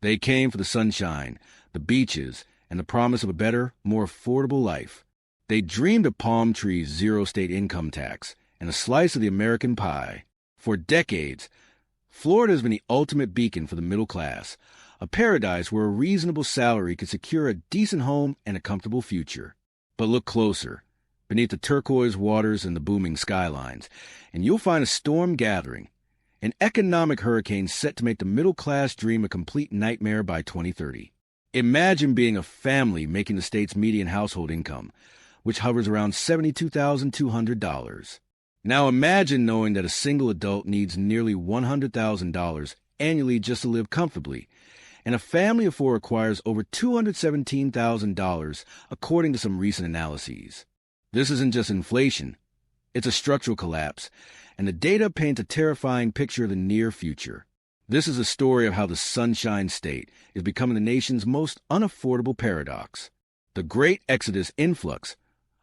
They came for the sunshine, the beaches, and the promise of a better, more affordable life. They dreamed of palm trees, zero state income tax, and a slice of the American pie. For decades, Florida has been the ultimate beacon for the middle class, a paradise where a reasonable salary could secure a decent home and a comfortable future. But look closer, beneath the turquoise waters and the booming skylines, and you'll find a storm gathering, an economic hurricane set to make the middle-class dream a complete nightmare by 2030. Imagine being a family making the state's median household income, which hovers around $72,200. Now imagine knowing that a single adult needs nearly $100,000 annually just to live comfortably, and a family of four requires over $217,000 according to some recent analyses. This isn't just inflation, it's a structural collapse, and the data paint a terrifying picture of the near future. This is a story of how the Sunshine State is becoming the nation's most unaffordable paradox. The Great Exodus Influx,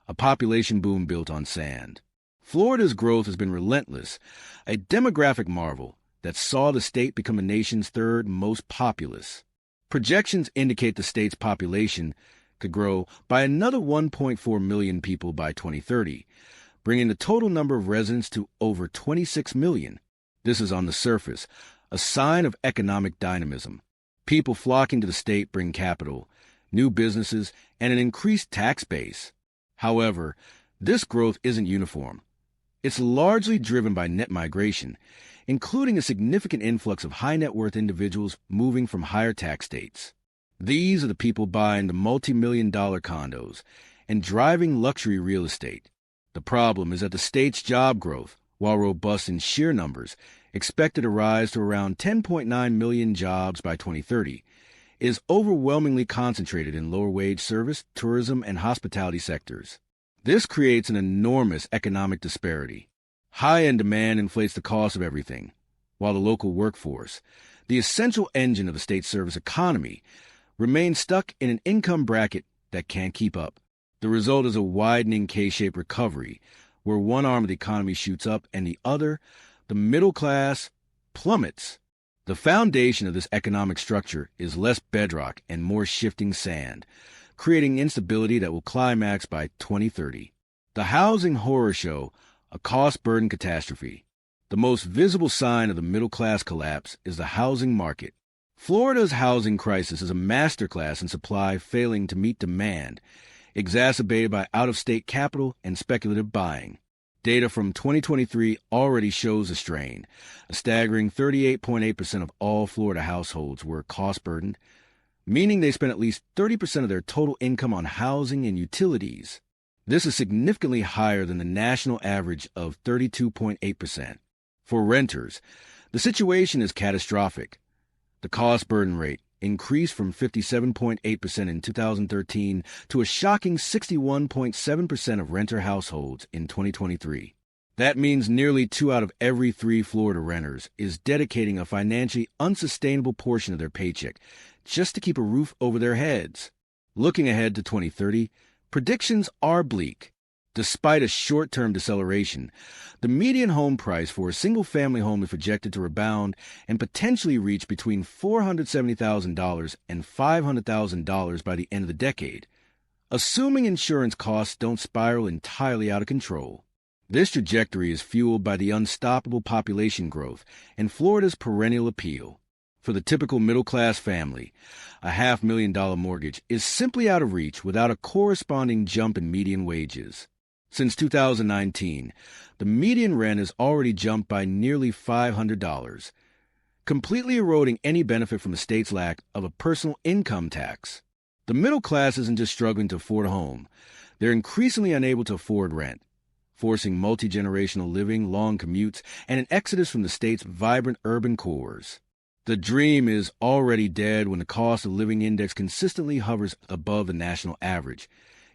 a population boom built on sand. Florida's growth has been relentless, a demographic marvel that saw the state become the nation's third most populous. Projections indicate the state's population could grow by another 1.4 million people by 2030, bringing the total number of residents to over 26 million. This is on the surface, a sign of economic dynamism. People flocking to the state bring capital, new businesses, and an increased tax base. However, this growth isn't uniform. It's largely driven by net migration, including a significant influx of high-net-worth individuals moving from higher tax states. These are the people buying the multi-million-dollar condos and driving luxury real estate. The problem is that the state's job growth, while robust in sheer numbers, expected to rise to around 10.9 million jobs by 2030, is overwhelmingly concentrated in lower-wage service, tourism, and hospitality sectors. This creates an enormous economic disparity. High-end demand inflates the cost of everything, while the local workforce, the essential engine of the state's service economy, remains stuck in an income bracket that can't keep up. The result is a widening K-shaped recovery, where one arm of the economy shoots up and the other, the middle class, plummets. The foundation of this economic structure is less bedrock and more shifting sand, creating instability that will climax by 2030. The housing horror show, a cost-burden catastrophe. The most visible sign of the middle-class collapse is the housing market. Florida's housing crisis is a masterclass in supply failing to meet demand, exacerbated by out-of-state capital and speculative buying. Data from 2023 already shows the strain. A staggering 38.8% of all Florida households were cost-burdened, meaning they spent at least 30% of their total income on housing and utilities. This is significantly higher than the national average of 32.8%. For renters, the situation is catastrophic. The cost burden rate increased from 57.8% in 2013 to a shocking 61.7% of renter households in 2023. That means nearly 2 out of every 3 Florida renters is dedicating a financially unsustainable portion of their paycheck just to keep a roof over their heads. Looking ahead to 2030, predictions are bleak. Despite a short-term deceleration, the median home price for a single-family home is projected to rebound and potentially reach between $470,000 and $500,000 by the end of the decade, assuming insurance costs don't spiral entirely out of control. This trajectory is fueled by the unstoppable population growth and Florida's perennial appeal. For the typical middle-class family, a $500,000 mortgage is simply out of reach without a corresponding jump in median wages. Since 2019, the median rent has already jumped by nearly $500, completely eroding any benefit from the state's lack of a personal income tax. The middle class isn't just struggling to afford a home, they're increasingly unable to afford rent, forcing multi-generational living, long commutes, and an exodus from the state's vibrant urban cores. The dream is already dead when the cost of living index consistently hovers above the national average,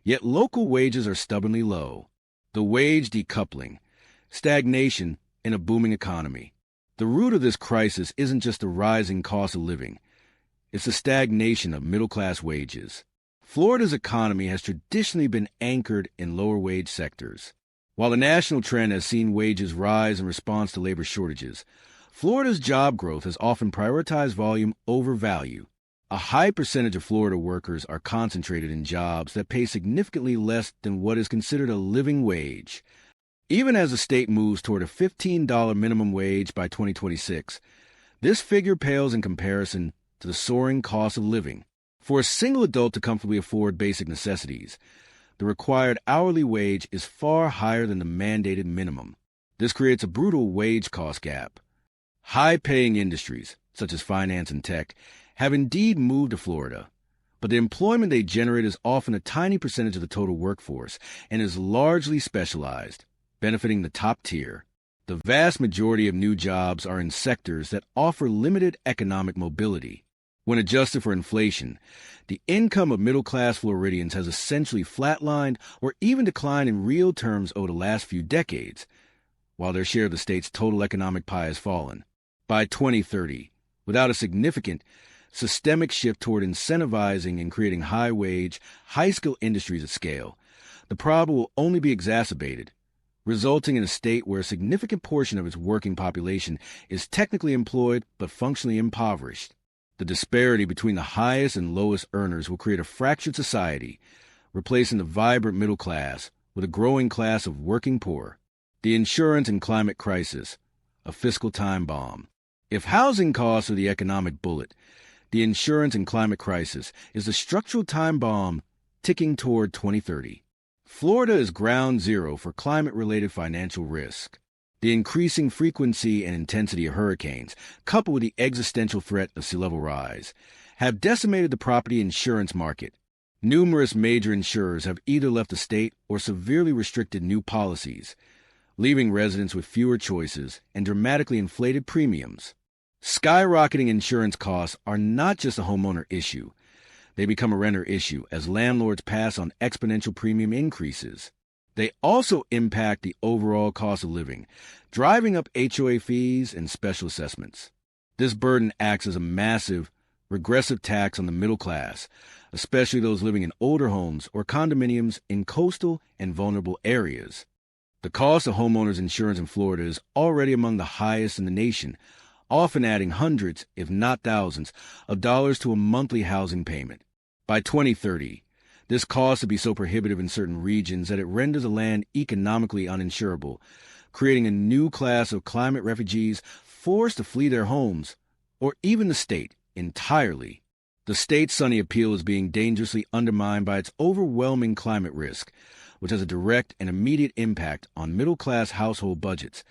yet local wages are stubbornly low. The wage decoupling, stagnation in a booming economy. The root of this crisis isn't just the rising cost of living, it's the stagnation of middle-class wages. Florida's economy has traditionally been anchored in lower-wage sectors. While the national trend has seen wages rise in response to labor shortages, Florida's job growth has often prioritized volume over value. A high percentage of Florida workers are concentrated in jobs that pay significantly less than what is considered a living wage. Even as the state moves toward a $15 minimum wage by 2026, this figure pales in comparison to the soaring cost of living. For a single adult to comfortably afford basic necessities, the required hourly wage is far higher than the mandated minimum. This creates a brutal wage cost gap. High-paying industries, such as finance and tech, have indeed moved to Florida, but the employment they generate is often a tiny percentage of the total workforce and is largely specialized, benefiting the top tier. The vast majority of new jobs are in sectors that offer limited economic mobility. When adjusted for inflation, the income of middle-class Floridians has essentially flatlined or even declined in real terms over the last few decades, while their share of the state's total economic pie has fallen. By 2030, without a significant systemic shift toward incentivizing and creating high-wage, high-skill industries at scale, the problem will only be exacerbated, resulting in a state where a significant portion of its working population is technically employed but functionally impoverished. The disparity between the highest and lowest earners will create a fractured society, replacing the vibrant middle class with a growing class of working poor. The insurance and climate crisis, a fiscal time bomb. If housing costs are the economic bullet, the insurance and climate crisis is the structural time bomb ticking toward 2030. Florida is ground zero for climate-related financial risk. The increasing frequency and intensity of hurricanes, coupled with the existential threat of sea level rise, have decimated the property insurance market. Numerous major insurers have either left the state or severely restricted new policies, leaving residents with fewer choices and dramatically inflated premiums. Skyrocketing insurance costs are not just a homeowner issue. They become a renter issue as landlords pass on exponential premium increases. They also impact the overall cost of living, driving up HOA fees and special assessments. This burden acts as a massive, regressive tax on the middle class, especially those living in older homes or condominiums in coastal and vulnerable areas. The cost of homeowners insurance in Florida is already among the highest in the nation, often adding hundreds, if not thousands, of dollars to a monthly housing payment. By 2030, this cost will be so prohibitive in certain regions that it renders the land economically uninsurable, creating a new class of climate refugees forced to flee their homes, or even the state entirely. The state's sunny appeal is being dangerously undermined by its overwhelming climate risk, which has a direct and immediate impact on middle-class household budgets,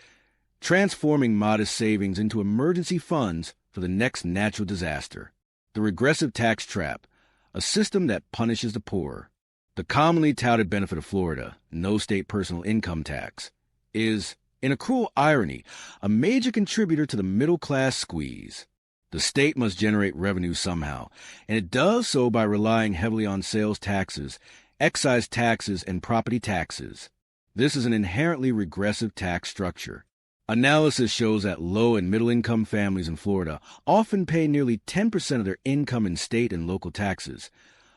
transforming modest savings into emergency funds for the next natural disaster. The regressive tax trap, a system that punishes the poor. The commonly touted benefit of Florida, no state personal income tax, is, in a cruel irony, a major contributor to the middle-class squeeze. The state must generate revenue somehow, and it does so by relying heavily on sales taxes, excise taxes, and property taxes. This is an inherently regressive tax structure. Analysis shows that low- and middle-income families in Florida often pay nearly 10% of their income in state and local taxes,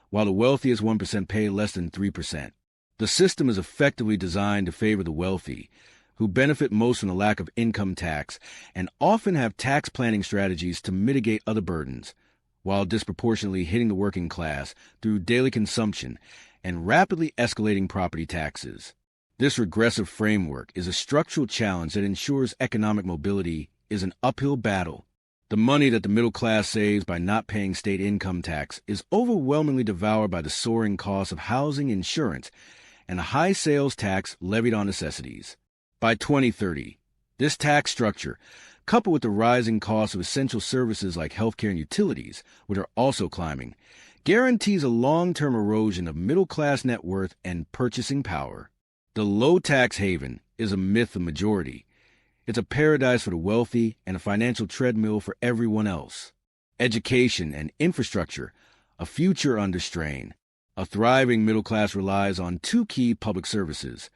while the wealthiest 1% pay less than 3%. The system is effectively designed to favor the wealthy, who benefit most from the lack of income tax and often have tax planning strategies to mitigate other burdens, while disproportionately hitting the working class through daily consumption and rapidly escalating property taxes. This regressive framework is a structural challenge that ensures economic mobility is an uphill battle. The money that the middle class saves by not paying state income tax is overwhelmingly devoured by the soaring costs of housing insurance and the high sales tax levied on necessities. By 2030, this tax structure, coupled with the rising costs of essential services like healthcare and utilities, which are also climbing, guarantees a long-term erosion of middle-class net worth and purchasing power. The low-tax haven is a myth of the majority. It's a paradise for the wealthy and a financial treadmill for everyone else. Education and infrastructure, a future under strain. A thriving middle class relies on two key public services: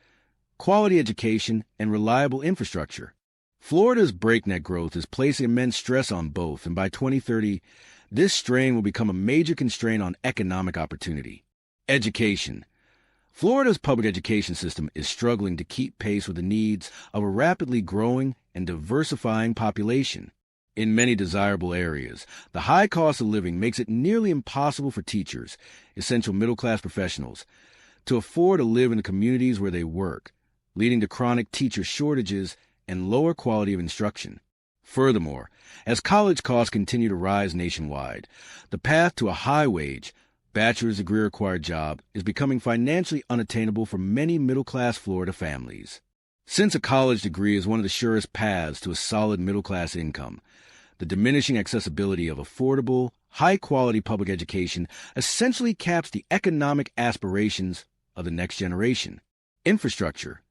quality education and reliable infrastructure. Florida's breakneck growth is placing immense stress on both, and by 2030, this strain will become a major constraint on economic opportunity. Education. Florida's public education system is struggling to keep pace with the needs of a rapidly growing and diversifying population. In many desirable areas, the high cost of living makes it nearly impossible for teachers, essential middle-class professionals, to afford to live in the communities where they work, leading to chronic teacher shortages and lower quality of instruction. Furthermore, as college costs continue to rise nationwide, the path to a high-wage, bachelor's degree-required job is becoming financially unattainable for many middle-class Florida families. Since a college degree is one of the surest paths to a solid middle-class income, the diminishing accessibility of affordable, high-quality public education essentially caps the economic aspirations of the next generation. Infrastructure.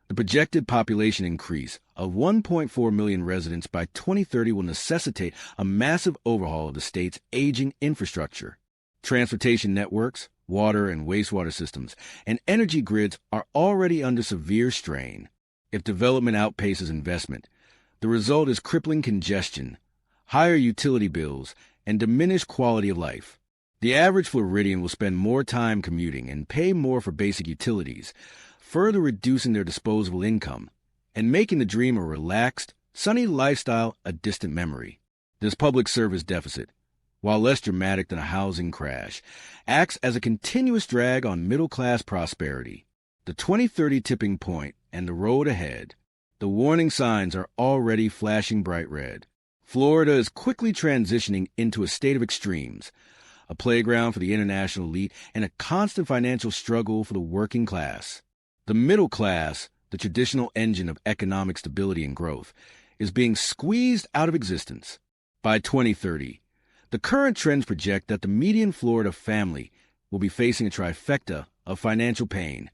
The projected population increase of 1.4 million residents by 2030 will necessitate a massive overhaul of the state's aging infrastructure. Transportation networks, water and wastewater systems, and energy grids are already under severe strain. If development outpaces investment, the result is crippling congestion, higher utility bills, and diminished quality of life. The average Floridian will spend more time commuting and pay more for basic utilities, further reducing their disposable income and making the dream of a relaxed, sunny lifestyle a distant memory. This public service deficit, while less dramatic than a housing crash, acts as a continuous drag on middle-class prosperity. The 2030 tipping point and the road ahead. The warning signs are already flashing bright red. Florida is quickly transitioning into a state of extremes, a playground for the international elite and a constant financial struggle for the working class. The middle class, the traditional engine of economic stability and growth, is being squeezed out of existence. By 2030, the current trends project that the median Florida family will be facing a trifecta of financial pain: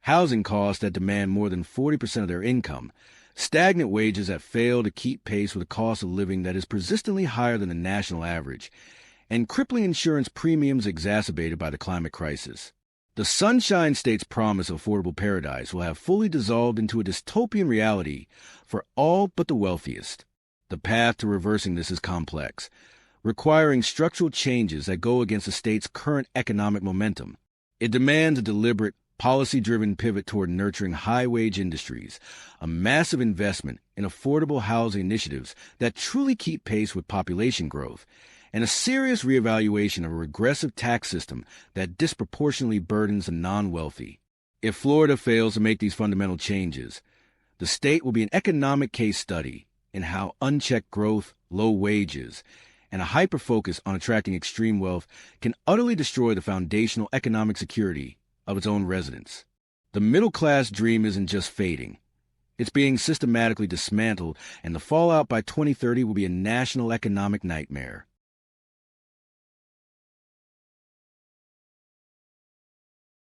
housing costs that demand more than 40% of their income, stagnant wages that fail to keep pace with a cost of living that is persistently higher than the national average, and crippling insurance premiums exacerbated by the climate crisis. The Sunshine State's promise of affordable paradise will have fully dissolved into a dystopian reality for all but the wealthiest. The path to reversing this is complex, requiring structural changes that go against the state's current economic momentum. It demands a deliberate, policy-driven pivot toward nurturing high-wage industries, a massive investment in affordable housing initiatives that truly keep pace with population growth, and a serious reevaluation of a regressive tax system that disproportionately burdens the non-wealthy. If Florida fails to make these fundamental changes, the state will be an economic case study in how unchecked growth, low wages, and a hyper-focus on attracting extreme wealth can utterly destroy the foundational economic security of its own residents. The middle-class dream isn't just fading. It's being systematically dismantled, and the fallout by 2030 will be a national economic nightmare.